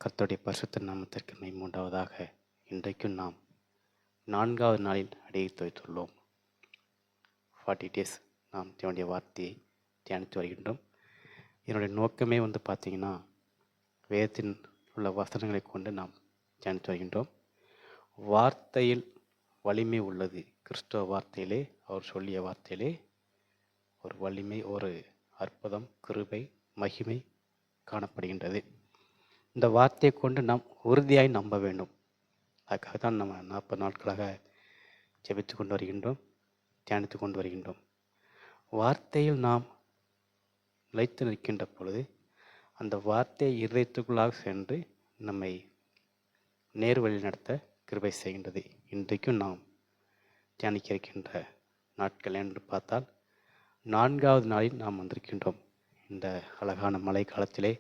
கர்த்தருடைய பரிசுத்த நாமத்திற்கு மகிமை உண்டாவதாக. இன்றைக்கும் நாம் 4வது நாளில் அடியை துவைத்துள்ளோம். 40 days நாம் தேவனுடைய வார்த்தையை தியானித்து வருகின்றோம். என்னுடைய நோக்கமே பார்த்திங்கன்னா, வேதத்தில் உள்ள வசனங்களை கொண்டு நாம் தியானித்து வருகின்றோம். வார்த்தையில் வலிமை உள்ளது. கிறிஸ்தவ வார்த்தையிலே, அவர் சொல்லிய வார்த்தையிலே ஒரு வலிமை, ஒரு அற்புதம், கிருபை, மகிமை காணப்படுகின்றது. இந்த வார்த்தையை கொண்டு நாம் உறுதியாய் நம்ப வேண்டும். அதுக்காக தான் நம்ம 40 நாட்களாக ஜெபித்து கொண்டு வருகின்றோம், தியானித்து கொண்டு வருகின்றோம். வார்த்தையில் நாம் நிலைத்து நிற்கின்ற பொழுது அந்த வார்த்தையை இருதயத்துக்குள்ளாக சென்று நம்மை நேர் வழி நடத்த கிருபை செய்கின்றது. இன்றைக்கும் நாம் தியானிக்க இருக்கின்ற நாட்கள் என்று பார்த்தால் 4வது நாளில் நாம் வந்திருக்கின்றோம். இந்த அழகான மழை காலத்திலே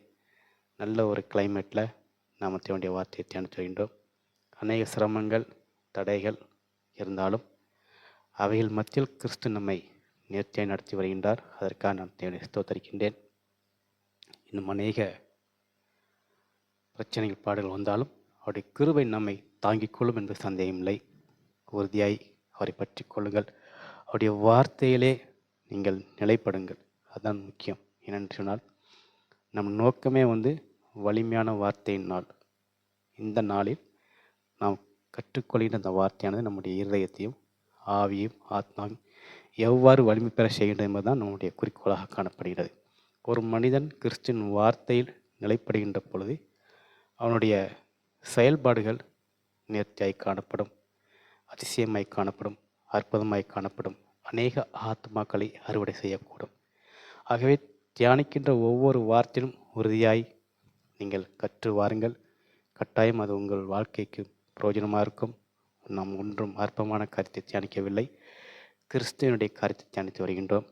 நல்ல ஒரு கிளைமேட்டில் நாம் தேவனுடைய வார்த்தையை தியானித்து வருகின்றோம். அநேக சிரமங்கள், தடைகள் இருந்தாலும் அவைகள் மத்தியில் கிறிஸ்து நம்மை நேர்த்தியாய் நடத்தி வருகின்றார். அதற்காக நான் தேவனை ஸ்தோத்தரிக்கின்றேன். இன்னும் அநேக பிரச்சனைகள், பாடுகள் வந்தாலும் அவருடைய கிருபை நம்மை தாங்கிக் கொள்ளும் என்று சந்தேகமில்லை. உறுதியாய் அவரை பற்றி கொள்ளுங்கள். அவருடைய வார்த்தையிலே நீங்கள் நிலைப்படுங்கள். அதுதான் முக்கியம். என்னென்று சொன்னால், நம் நோக்கமே வலிமையான வார்த்தையின் நாள். இந்த நாளில் நாம் கற்றுக்கொள்கின்ற அந்த வார்த்தையானது நம்முடைய இருதயத்தையும் ஆவியும் ஆத்மாவையும் எவ்வாறு வலிமை பெற செய்கின்றது என்பதுதான் நம்முடைய குறிக்கோளாக காணப்படுகிறது. ஒரு மனிதன் கிறிஸ்துவின் வார்த்தையில் நிலைப்படுகின்ற பொழுது அவனுடைய செயல்பாடுகள் நேர்த்தியாய் காணப்படும், அதிசயமாய் காணப்படும், அற்புதமாய் காணப்படும். அநேக ஆத்மாக்களை அறுவடை செய்யக்கூடும். ஆகவே தியானிக்கின்ற ஒவ்வொரு வார்த்தையிலும் உறுதியாய் நீங்கள் கற்று வாருங்கள். கட்டாயம் அது உங்கள் வாழ்க்கைக்கு பிரயோஜனமாக இருக்கும். நாம் ஒன்றும் அற்பமான காரியத்தை தியானிக்கவில்லை, கிறிஸ்துவனுடைய காரியத்தை தியானித்து வருகின்றோம்.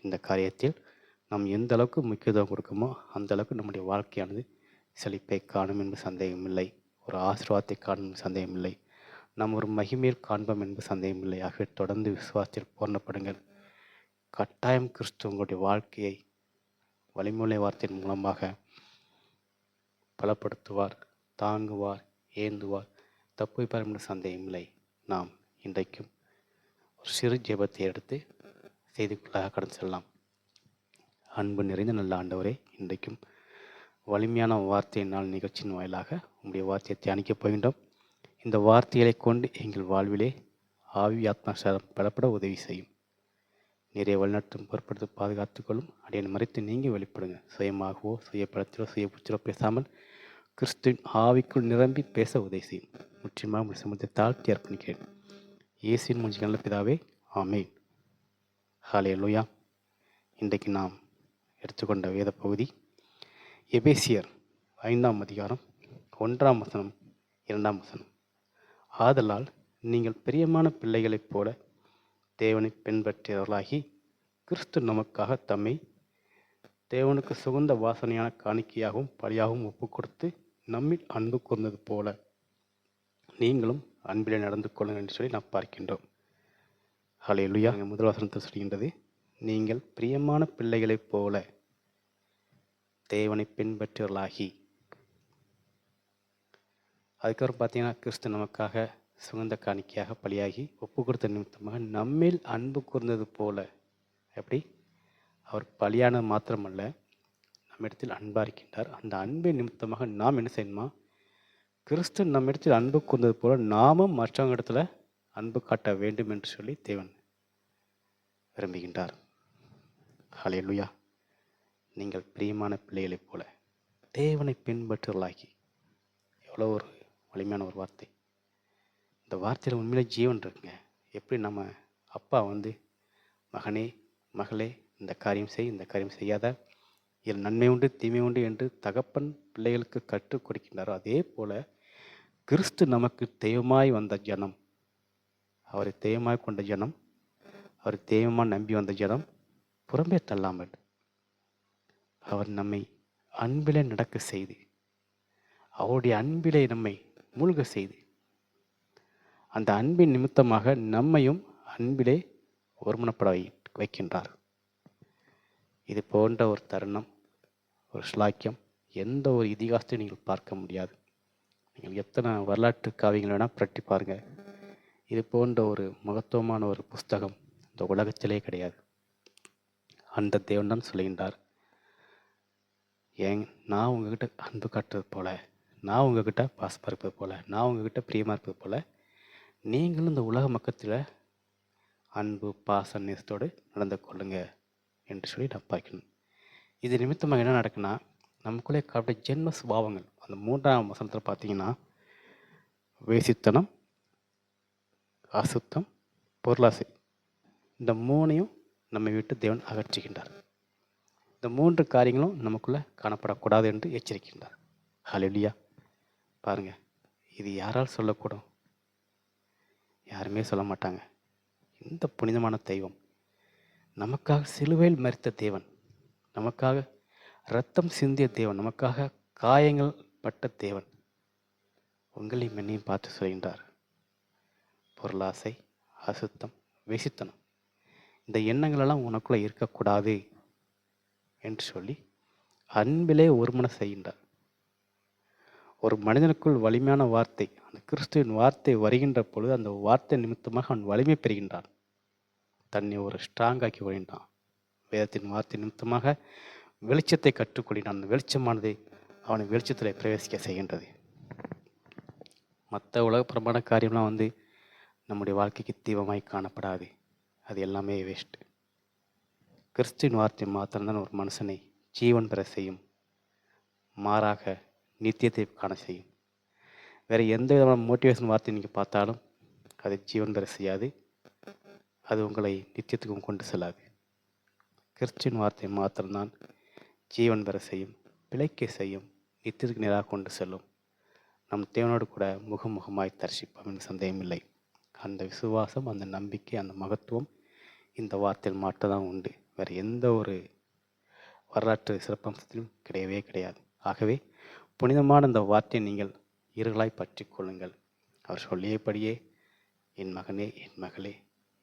இந்த காரியத்தில் நாம் எந்த அளவுக்கு முக்கியத்துவம் கொடுக்குமோ அந்த அளவுக்கு நம்முடைய வாழ்க்கையானது செழிப்பை காணும் என்று சந்தேகமில்லை. ஒரு ஆசீர்வாதத்தை காணும் என்று சந்தேகமில்லை. நாம் ஒரு மகிமையில் காண்போம் என்று சந்தேகமில்லை. ஆகவே தொடர்ந்து விசுவாசத்தில் பூர்ணப்படுங்கள். கட்டாயம் கிறிஸ்து உங்களுடைய வாழ்க்கையை வலிமுறை வார்த்தையின் மூலமாக பலப்படுத்துவார், தாங்குவார், ஏந்துவார், தப்புவிப்பார் என்று சந்தேகமில்லை. நாம் இன்றைக்கும் ஒரு சிறு ஜெபத்தை எடுத்து செய்திக்குள்ளாக கடந்து செல்லலாம். அன்பு நிறைந்த நல்ல ஆண்டவரே, இன்றைக்கும் வலிமையான வார்த்தையினால் நிகழ்ச்சியின் வாயிலாக உங்களுடைய வார்த்தையை தியானிக்கப் போகின்றோம். இந்த வார்த்தைகளை கொண்டு எங்கள் வாழ்விலே ஆவி ஆத்மா சரம் பலப்பட உதவி செய்யும். நிறைய வழிநடத்தும் பொறுப்படுத்தி பாதுகாத்துக்கொள்ளும். அடியன் மறைத்து நீங்கள் வெளிப்படுங்க. சுயமாகவோ, சுய பலத்திலோ, சுய புத்திரோ பேசாமல் கிறிஸ்துவின் ஆவிக்குள் நிரம்பி பேச உதவி செய்யும். முற்றிலுமாக உங்கள் சமூகத்தை தாழ்த்தி அர்ப்பணிக்கிறேன். இயேசுவின் மூஞ்சி நல்ல பிதாவே, ஆமேன். ஹல்லேலூயா. இன்றைக்கு நாம் எடுத்துக்கொண்ட வேத பகுதி எபேசியர் 5ஆம் அதிகாரம் 1ஆம் வசனம், 2ஆம் வசனம். ஆதலால் நீங்கள் பிரியமான பிள்ளைகளைப் போல தேவனை பின்பற்றியவர்களாகி, கிறிஸ்து நமக்காக தம்மை தேவனுக்கு சுகந்த வாசனையான காணிக்கையாகவும் பலியாகவும் ஒப்பு கொடுத்து நம்மில் அன்பு கூர்ந்தது போல நீங்களும் அன்பிலே நடந்து கொள்ளுங்கள் என்று சொல்லி நாம் பார்க்கின்றோம். ஹல்லேலூயா. முதல் வசனத்தை சொல்கின்றது, நீங்கள் பிரியமான பிள்ளைகளைப் போல தேவனை பின்பற்றியவர்களாகி. அதுக்கப்புறம் பார்த்தீங்கன்னா, கிறிஸ்து நமக்காக சுகந்த காணிக்கையாக பலியாகி ஒப்பு கொடுத்த நிமித்தமாக நம்மில் அன்பு கூர்ந்தது போல. எப்படி? அவர் பலியான மாத்திரமல்ல, நம்மிடத்தில் அன்பாக இருக்கின்றார். அந்த அன்பின் நிமித்தமாக நாம் என்ன செய்யணுமா? கிறிஸ்து நம்மிடத்தில் அன்பு கூர்ந்தது போல நாமும் மற்றவங்க இடத்துல அன்பு காட்ட வேண்டும் என்று சொல்லி தேவன் விரும்புகின்றார். ஹல்லேலூயா. நீங்கள் பிரியமான பிள்ளைகளைப் போல தேவனை பின்பற்றுவர்களாகி. எவ்வளோ ஒரு வலிமையான ஒரு வார்த்தை. இந்த வார்த்தையில் உண்மையிலே ஜீவன் இருக்குங்க. எப்படி நம்ம அப்பா மகனே, மகளே, இந்த காரியம் செய், இந்த காரியம் செய்யாத, இதில் நன்மை உண்டு, தீமை உண்டு என்று தகப்பன் பிள்ளைகளுக்கு கற்றுக் கொடுக்கின்றாரோ, அதே போல கிறிஸ்து நமக்கு தெய்வமாய் வந்த ஜனம், அவரை தெய்வமாய் கொண்ட ஜனம், அவர் தெய்வமாக நம்பி வந்த ஜனம் புறம்பே தள்ளாமல் அவர் நம்மை அன்பிலே நடக்க செய்து, அவருடைய அன்பிலே நம்மை மூழ்க செய்து, அந்த அன்பின் நிமித்தமாக நம்மையும் அன்பிலே ஒருமனப்பட வைக்கின்றார். இது போன்ற ஒரு தருணம், ஒரு ஸ்லாக்கியம் எந்த ஒரு இதிகாசத்தையும் நீங்கள் பார்க்க முடியாது. நீங்கள் எத்தனை வரலாற்று காவியங்கள் வேணால் புரட்டி பாருங்கள், இது போன்ற ஒரு மகத்துவமான ஒரு புஸ்தகம் இந்த உலகத்திலே கிடையாது. அந்த தேவன் தான் சொல்லுகின்றார், நான் உங்ககிட்ட அன்பு காட்டுறது போல, நான் உங்ககிட்ட பாசமாக இருப்பது போல, நான் உங்ககிட்ட பிரியமாக இருப்பது போல, நீங்களும் இந்த உலக மக்கத்தில் அன்பு பாச நேசத்தோடு நடந்து கொள்ளுங்க என்று சொல்லி நான் பார்க்கணும். இது நிமித்தமாக என்ன நடக்குன்னா, நமக்குள்ளே காட்ட ஜென்ம சுபாவங்கள் அந்த 3ஆம் வசனத்தில் பார்த்தீங்கன்னா, வேசித்தனம், அசுத்தம், பொருளாசை, இந்த 3ஐயும் நம்மை விட்டு தேவன் அகற்றுகின்றார். இந்த 3 காரியங்களும் நமக்குள்ளே காணப்படக்கூடாது என்று எச்சரிக்கின்றார். ஹல்லேலூயா. பாருங்க, இது யாரால் சொல்லக்கூடும்? யாருமே சொல்ல மாட்டாங்க. இந்த புனிதமான தெய்வம், நமக்காக சிலுவையில் மரித்த தேவன், நமக்காக இரத்தம் சிந்திய தேவன், நமக்காக காயங்கள் பட்ட தேவன் உங்களையும் என்னையும் பார்த்து சொல்கின்றார், பொருளாசை, அசுத்தம், வேசித்தனம், இந்த எண்ணங்களெல்லாம் உனக்குள்ளே இருக்கக்கூடாது என்று சொல்லி அன்பிலே ஒருமன செய்கின்றார். ஒரு மனிதனுக்குள் வலிமையான வார்த்தை, அந்த கிறிஸ்துவின் வார்த்தை வருகின்ற பொழுது அந்த வார்த்தை நிமித்தமாக அவன் வலிமை பெறுகின்றான், தன்னை ஒரு ஸ்ட்ராங்காக்கி வருகின்றான். வேதத்தின் வார்த்தை நிமித்தமாக வெளிச்சத்தை கற்றுக்கொள்கிறான். அந்த வெளிச்சமானது அவனை வெளிச்சத்தில் பிரவேசிக்க செய்கின்றது. மற்ற உலகப்புறமான காரியம்லாம் நம்முடைய வாழ்க்கைக்கு தீவிரமாய் காணப்படாது. அது எல்லாமே வேஸ்ட்டு. கிறிஸ்துவின் வார்த்தை மாத்திரம்தான் ஒரு மனுஷனை ஜீவன் பெற செய்யும், மாறாக நித்தியத்தை காண செய்யும். வேறு எந்த விதமான மோட்டிவேஷன் வார்த்தை நீங்கள் பார்த்தாலும் அது ஜீவன் பெற செய்யாது, அது உங்களை நித்தியத்துக்கும் கொண்டு செல்லாது. கிறிஸ்துவின் வார்த்தை மாத்திரம்தான் ஜீவன் பெற செய்யும், பிழைக்க செய்யும், நித்தியத்துக்கு நேராக கொண்டு செல்லும். நம் தேவனோடு கூட முகமுகமாய் தரிசிப்போம் என்று சந்தேகமில்லை. அந்த விசுவாசம், அந்த நம்பிக்கை, அந்த மகத்துவம் இந்த வார்த்தையில் மட்டும்தான் உண்டு. வேறு எந்த ஒரு வரலாற்று சிறப்பம்சத்திலும் கிடையவே கிடையாது. ஆகவே புனிதமான இந்த வார்த்தையை நீங்கள் இருளாய் பற்றி கொள்ளுங்கள். அவர் சொல்லியபடியே, என் மகனே, என் மகளே,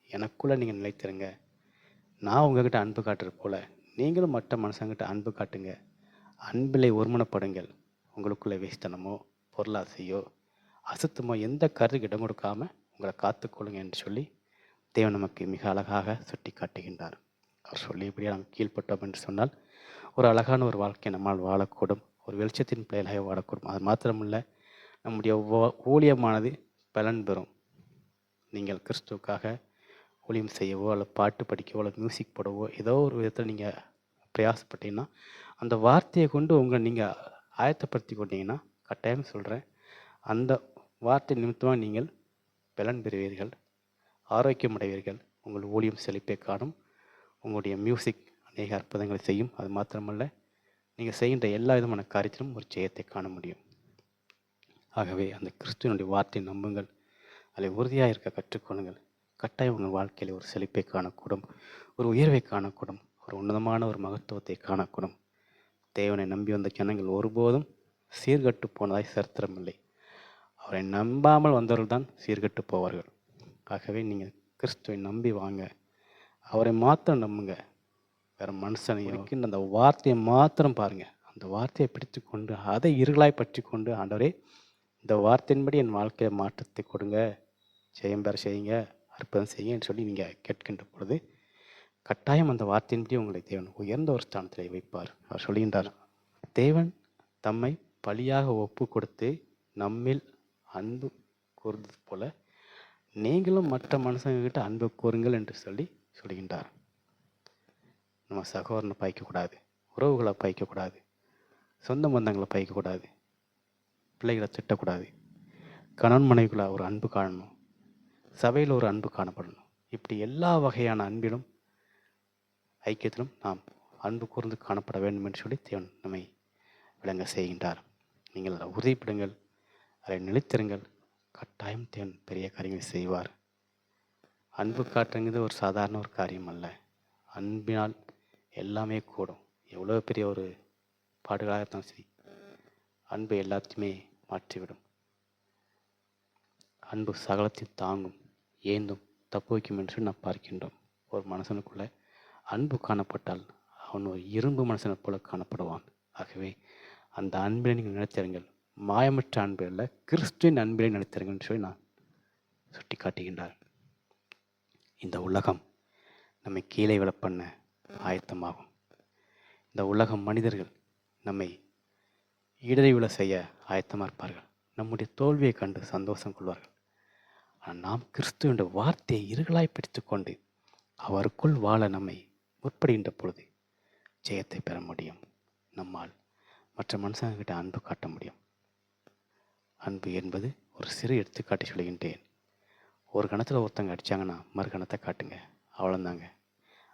எனக்குள்ளே நீங்கள் நிலைத்திருங்க. நான் உங்ககிட்ட அன்பு காட்டுறது போல நீங்களும் மற்ற மனுஷங்கிட்ட அன்பு காட்டுங்க. அன்பிலே ஒருமனப்படுங்கள். உங்களுக்குள்ளே வேஸ்தனமோ, பொருளாசையோ, அசுத்தமோ எந்த கருத்துக்கு இடம் கொடுக்காம உங்களை காத்துக்கொள்ளுங்க என்று சொல்லி தேவன் நமக்கு மிக அழகாக சுட்டி காட்டுகின்றார். அவர் சொல்லியபடியே நாம் கீழ்ப்பட்டோம் என்று சொன்னால் ஒரு அழகான ஒரு வாழ்க்கை நம்மால் வாழக்கூடும், ஒரு வெளிச்சத்தின் பிள்ளைகளாக வாழக்கூடும். அது மாத்திரமல்ல, நம்முடைய ஊழியமானது பலன் பெறும். நீங்கள் கிறிஸ்துவுக்காக ஊழியம் செய்யவோ, அல்லது பாட்டு படிக்கவோ, அல்லது மியூசிக் போடவோ, ஏதோ ஒரு விதத்தில் நீங்கள் பிரயாசப்பட்டீங்கன்னா, அந்த வார்த்தையை கொண்டு உங்களை நீங்கள் ஆயத்தப்படுத்தி கொண்டீங்கன்னா, கட்டாயம் சொல்கிறேன், அந்த வார்த்தை நிமித்தமாக நீங்கள் பலன் பெறுவீர்கள், ஆரோக்கியம் அடைவீர்கள், உங்கள் ஊழியம் செழிப்பை காணும், உங்களுடைய மியூசிக் அநேக அற்புதங்களை செய்யும். அது மாத்திரமல்ல, நீங்கள் செய்கின்ற எல்லா விதமான காரியத்திலும் ஒரு ஜெயத்தை காண முடியும். ஆகவே அந்த கிறிஸ்துவனுடைய வார்த்தையை நம்புங்கள், அதில் உறுதியாக இருக்க கற்றுக்கொள்ளுங்கள். கட்டாயம் உங்கள் வாழ்க்கையில் ஒரு செழிப்பை காணக்கூடும், ஒரு உயர்வை காணக்கூடும், ஒரு உன்னதமான ஒரு மகத்துவத்தை காணக்கூடும். தேவனை நம்பி வந்த ஜனங்கள் ஒருபோதும் சீர்கட்டு போனதாய் சரித்திரமில்லை. அவரை நம்பாமல் வந்தவர்கள் தான் சீர்கட்டு போவார்கள். ஆகவே நீங்கள் கிறிஸ்துவை நம்பி வாங்க, அவரை மாத்திரம் நம்புங்க. வேறு மனுஷனையோ அந்த வார்த்தையை மாத்திரம் பாருங்கள். அந்த வார்த்தையை பிடித்து கொண்டு அதை இருளாய் பற்றி கொண்டு, ஆண்டவரே இந்த வார்த்தையின்படி என் வாழ்க்கையில் மாற்றத்தை கொடுங்க, ஜெயம் பெற செய்யுங்க, அற்புதம் செய்யுங்கன்னு சொல்லி நீங்கள் கேட்கின்ற பொழுது கட்டாயம் அந்த வார்த்தையின்படி உங்களை தேவன் உயர்ந்த ஒரு ஸ்தானத்தில் வைப்பார். அவர் சொல்கின்றார், தேவன் தம்மை பலியாக ஒப்பு கொடுத்து நம்மில் அன்பு கூறுவது போல நீங்களும் மற்ற மனுஷங்கக்கிட்ட அன்பு கூறுங்கள் என்று சொல்கின்றார். நம்ம சகோதரனை பாய்க்கக்கூடாது, உறவுகளை பாய்க்கக்கூடாது, சொந்த பந்தங்களை பாய்க்கக்கூடாது, பிள்ளைகளை திட்டக்கூடாது, கணவன் மனைவிக்குள்ள ஒரு அன்பு காணணும், சபையில் ஒரு அன்பு காணப்படணும். இப்படி எல்லா வகையான அன்பிலும் ஐக்கியத்திலும் நாம் அன்பு கூர்ந்து காணப்பட வேண்டும் என்று சொல்லி தேவன் நம்மை விளங்க செய்கின்றார். நீங்கள் அதை உறுதிப்படுங்கள், அதை நிலைத்திருங்கள். கட்டாயம் தேவன் பெரிய காரியங்களை செய்வார். அன்பு காட்டுங்கிறது ஒரு சாதாரண ஒரு காரியம் அல்ல. அன்பினால் எல்லாமே கூடும். எவ்வளோ பெரிய ஒரு பாடுகளாகத்தான் சரி, அன்பு எல்லாத்தையுமே மாற்றிவிடும். அன்பு சகலத்தை தாங்கும், ஏந்தும், தப்பு வைக்கும் என்று நாம் பார்க்கின்றோம். ஒரு மனுஷனுக்குள்ள அன்பு காணப்பட்டால் அவன் ஒரு இரும்பு மனுஷனை போல காணப்படுவான். ஆகவே அந்த அன்பிலை நீங்கள் நினைத்திருங்கள். மாயமற்ற அன்பு அல்ல, கிறிஸ்துவின் அன்பிலை நினைத்திருங்கள்னு சொல்லி நான் சுட்டி காட்டுகின்றார். இந்த உலகம் நம்மை கீழே விழ பண்ண ஆயத்தமாகும். இந்த உலகம் மனிதர்கள் நம்மை இடரை விழ செய்ய ஆயத்தமாக இருப்பார்கள். நம்முடைய தோல்வியை கண்டு சந்தோஷம் கொள்வார்கள். ஆனால் நாம் கிறிஸ்து என்ற வார்த்தையை இருகளாய் பிடித்துக் கொண்டு அவருக்குள் வாழ நம்மை முற்படுகின்ற பொழுது ஜெயத்தை பெற முடியும். நம்மால் மற்ற மனுஷங்கிட்ட அன்பு காட்ட முடியும். அன்பு என்பது ஒரு சிறு எடுத்துக்காட்டி சொல்கின்றேன். ஒரு கணத்தில் ஒருத்தங்க அடித்தாங்கன்னா மறு கணத்தை காட்டுங்க, அவ்வளோந்தாங்க.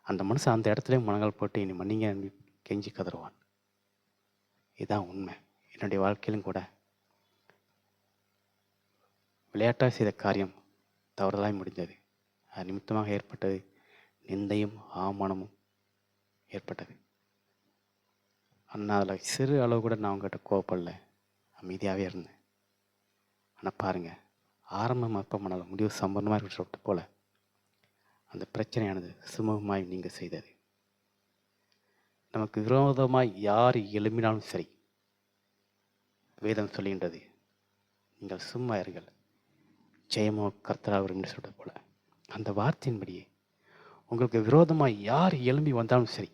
அந்த மனுஷன் அந்த இடத்துலேயே முழங்கால் போட்டு இனி மன்னிங்க கெஞ்சி கதறுவான். இதுதான் உண்மை. என்னுடைய வாழ்க்கையிலும் கூட விளையாட்டாக செய்த காரியம் தவறுதலாய் முடிந்தது. அது நிமித்தமாக ஏற்பட்டது நிந்தையும் அவமானமும் ஏற்பட்டது. ஆனால் அதில் சிறு அளவு கூட நான் அவங்ககிட்ட கோவப்படல, அமைதியாகவே இருந்தேன். ஆனால் பாருங்கள், ஆரம்பம் அற்பமானாலும் முடிவு சம்பந்தமாக இருக்கிற சொல்லிட்டு போல அந்த பிரச்சனையானது சுமூகமாய் நீங்கள் செய்தது. நமக்கு விரோதமாய் யார் எழும்பினாலும் சரி, வேதம் சொல்கின்றது, நீங்கள் சும்மா இருங்கள், ஜெயமோ கர்த்தராவர் என்று சொல்றது போல அந்த வார்த்தையின்படியே உங்களுக்கு விரோதமாக யார் எழும்பி வந்தாலும் சரி,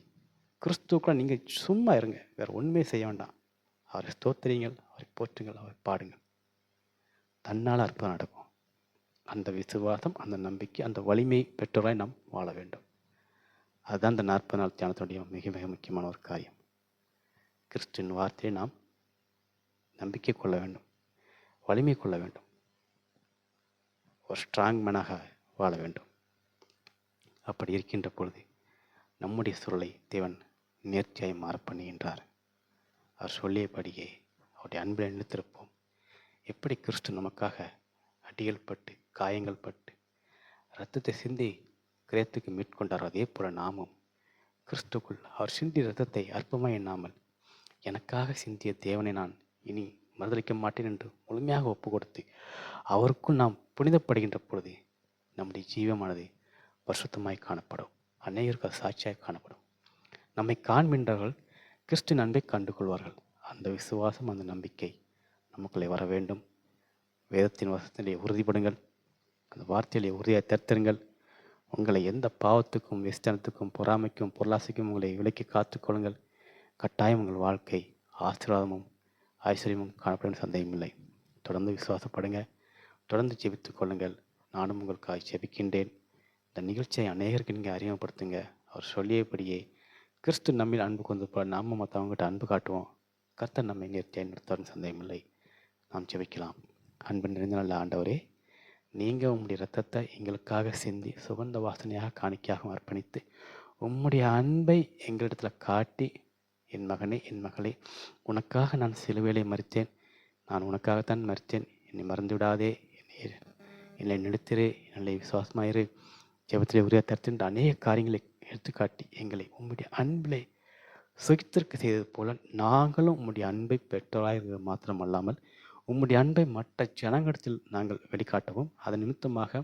கிறிஸ்துக்குள்ள நீங்கள் சும்மா இருங்க, வேறு ஒன்றுமே செய்ய வேண்டாம். அவரை ஸ்தோத்திரிங்கள், அவரை போற்றுங்கள், அவரை பாடுங்கள். தன்னால் அற்புதம் நடக்கும். அந்த விசுவாசம், அந்த நம்பிக்கை, அந்த வலிமை பெற்றோராய் நாம் வாழ வேண்டும். அதுதான் இந்த 40 நாள் தியானத்துடைய மிக மிக முக்கியமான ஒரு காரியம். கிறிஸ்துவின் வார்த்தையை நாம் நம்பிக்கை கொள்ள வேண்டும், வலிமை கொள்ள வேண்டும், ஒரு ஸ்ட்ராங் மேனாக வாழ வேண்டும். அப்படி இருக்கின்ற பொழுது நம்முடைய சூழலை தேவன் நேர்த்தியாய் மாற பண்ணுகின்றார். அவர் சொல்லியபடியே அவருடைய அன்பில் நினைத்திருப்போம். எப்படி கிறிஸ்து நமக்காக அடிகள் பட்டு காயங்கள் பட்டு இரத்தத்தை சிந்தி கிரயத்துக்கு மீட்கொண்டார், அதே போல நாமும் கிறிஸ்துக்குள் அவர் சிந்திய இரத்தத்தை அற்பமாய் எண்ணாமல் எனக்காக சிந்திய தேவனை நான் இனி மறுதளிக்க மாட்டேன் என்று முழுமையாக ஒப்பு கொடுத்து அவருக்குள் நாம் புனிதப்படுகின்ற பொழுது நம்முடைய ஜீவமானது பரிசுத்தமாய் காணப்படும், அநேகருக்கு சாட்சியாய் காணப்படும். நம்மை காண்கின்றவர்கள் கிறிஸ்துவின் அன்பை கண்டு கொள்வார்கள். அந்த விசுவாசம், அந்த நம்பிக்கை நமக்குள்ளே வர வேண்டும். வேதத்தின் வசத்திலே உறுதிப்படுங்கள், அந்த வார்த்தையிலே உறுதியாக தருங்கள். உங்களை எந்த பாவத்துக்கும், வெஸ்டனத்துக்கும், பொறாமைக்கும், பொருளாசைக்கும் உங்களை விலக்கி காத்துக்கொள்ளுங்கள். கட்டாயம் உங்கள் வாழ்க்கை ஆசீர்வாதமும் ஐஸ்வர்யமும் காணப்படும், சந்தேகமில்லை. தொடர்ந்து விசுவாசப்படுங்க, தொடர்ந்து ஜெபித்துக் கொள்ளுங்கள். நானும் உங்களுக்காக ஜெபிக்கின்றேன். இந்த நிகழ்ச்சியை அநேகருக்கு நீங்கள் அறிமுகப்படுத்துங்க. அவர் சொல்லியபடியே கிறிஸ்து நம்மில் அன்பு கொண்டு போல நாம மற்றவங்ககிட்ட அன்பு காட்டுவோம். கர்த்தர் நம்மை நேர்த்தியாய் நிறுத்தாரும், சந்தேகமில்லை. நாம் ஜெபிக்கலாம். அன்பு நிறைந்த நல்ல ஆண்டவரே, நீங்கள் உம்முடைய இரத்தத்தை எங்களுக்காக சிந்தி சுகந்த வாசனையாக காணிக்கையாக அர்ப்பணித்து உம்முடைய அன்பை எங்களிடத்தில் காட்டி, என் மகனே, என் மகளே, உனக்காக நான் சிலுவையிலே மரித்தேன், நான் உனக்காகத்தான் மரித்தேன், என்னை மறந்து விடாதே, என்னை நிறுத்திரு, என்னை விசுவாசமாயிரு, ஜெபத்திலே உரிய தருத்தின்ற அநேக காரியங்களை எடுத்துக்காட்டி எங்களை உம்முடைய அன்பிலே சுகித்திருக்க செய்தது போல நாங்களும் உம்முடைய அன்பை பெற்றோராக மாத்திரம் அல்லாமல் உம்முடைய அன்பை மற்ற ஜனங்களிடத்தில் நாங்கள் வெளிக்காட்டவும், அதன் நிமித்தமாக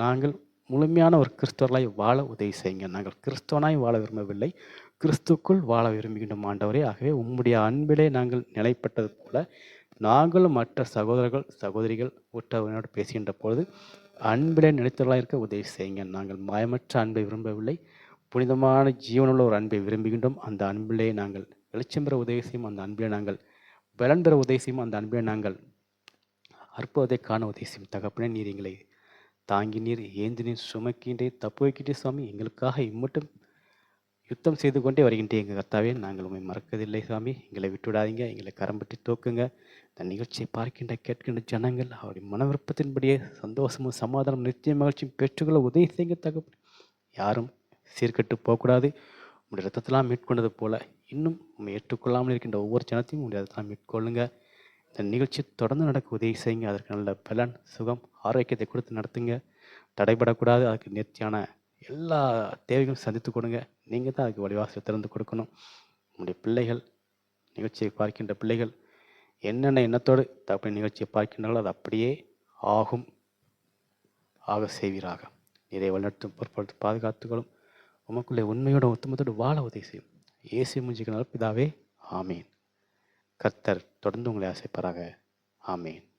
நாங்கள் முழுமையான ஒரு கிறிஸ்தவர்களாய் வாழ உதவி செய்யுங்க. நாங்கள் கிறிஸ்தவனாய் வாழ விரும்பவில்லை, கிறிஸ்துக்குள் வாழ விரும்புகின்றோம் ஆண்டவரே. ஆகவே உம்முடைய அன்பிலே நாங்கள் நிலைப்பட்டது போல நாங்களும் மற்ற சகோதரர்கள் சகோதரிகள் உற்றவனோடு பேசுகின்ற பொழுது அன்பிலே நிலைத்தவர்களாக இருக்க உதவி செய்யுங்க. நாங்கள் மாயமற்ற அன்பை விரும்பவில்லை, புனிதமான ஜீவனுள்ள ஒரு அன்பை விரும்புகின்றோம். அந்த அன்பிலே நாங்கள் வெளிச்சம் பெற உதவி செய்யும், அந்த அன்பிலே நாங்கள் பலன் பெற உதவி செய்யும், அந்த அன்பிலே நாங்கள் அற்புதத்தை காண உதவி செய்யும். தகப்பனே, நீர் எங்களை தாங்கி நீர் ஏந்தி நீர் சுமக்கின்றே தப்பு வைக்கின்றே சுவாமி. எங்களுக்காக இம்மட்டும் யுத்தம் செய்து கொண்டே வருகின்றே எங்கள் கர்த்தாவே, நாங்கள் உண்மை மறக்கதில்லை சாமி. எங்களை விட்டுவிடாதீங்க, எங்களை கரம்பட்டி தூக்குங்க. இந்த நிகழ்ச்சியை பார்க்கின்ற கேட்கின்ற ஜனங்கள் அவருடைய மன விருப்பத்தின்படியே சந்தோஷமும் சமாதானம் நிச்சய மகிழ்ச்சியும் பெற்றுக்கொள்ள உதவி செய்யுங்க தகப்பனே. யாரும் சீர்கெட்டு போகக்கூடாது. உங்களுடைய ரத்தத்தெல்லாம் மீட்கொண்டது போல இன்னும் உண்மை ஏற்றுக்கொள்ளாமல் இருக்கின்ற ஒவ்வொரு ஜனத்தையும் உங்களுடைய ரத்தத்தெல்லாம் மீட்கொள்ளுங்க. இந்த நிகழ்ச்சி தொடர்ந்து நடக்க உதவி செய்யுங்க. அதற்கு நல்ல பலன், சுகம், ஆரோக்கியத்தை கொடுத்து நடத்துங்க. தடைபடக்கூடாது. அதுக்கு நேர்த்தியான எல்லா தேவைகளும் சந்தித்து கொடுங்க. நீங்கள் தான் அதுக்கு வழிவாசல் திறந்து கொடுக்கணும். உங்களுடைய பிள்ளைகள், நிகழ்ச்சியை பார்க்கின்ற பிள்ளைகள் என்னென்ன எண்ணத்தோடு தப்பு நிகழ்ச்சியை பார்க்கின்றார்களோ அது அப்படியே ஆகும், ஆக செய்வீராக. இதை வழிநடத்தும் பொறுப்படுத்தி பாதுகாத்துகளும் உமக்குள்ளே உண்மையோட ஒத்துமத்தோடு வாழ உதவி செய்யும். இயேசு முஞ்சிக்கனால பிதாவே, ஆமீன். கர்த்தர் தொடர்ந்து உங்களை ஆசைப்பாராக. ஆமேன்.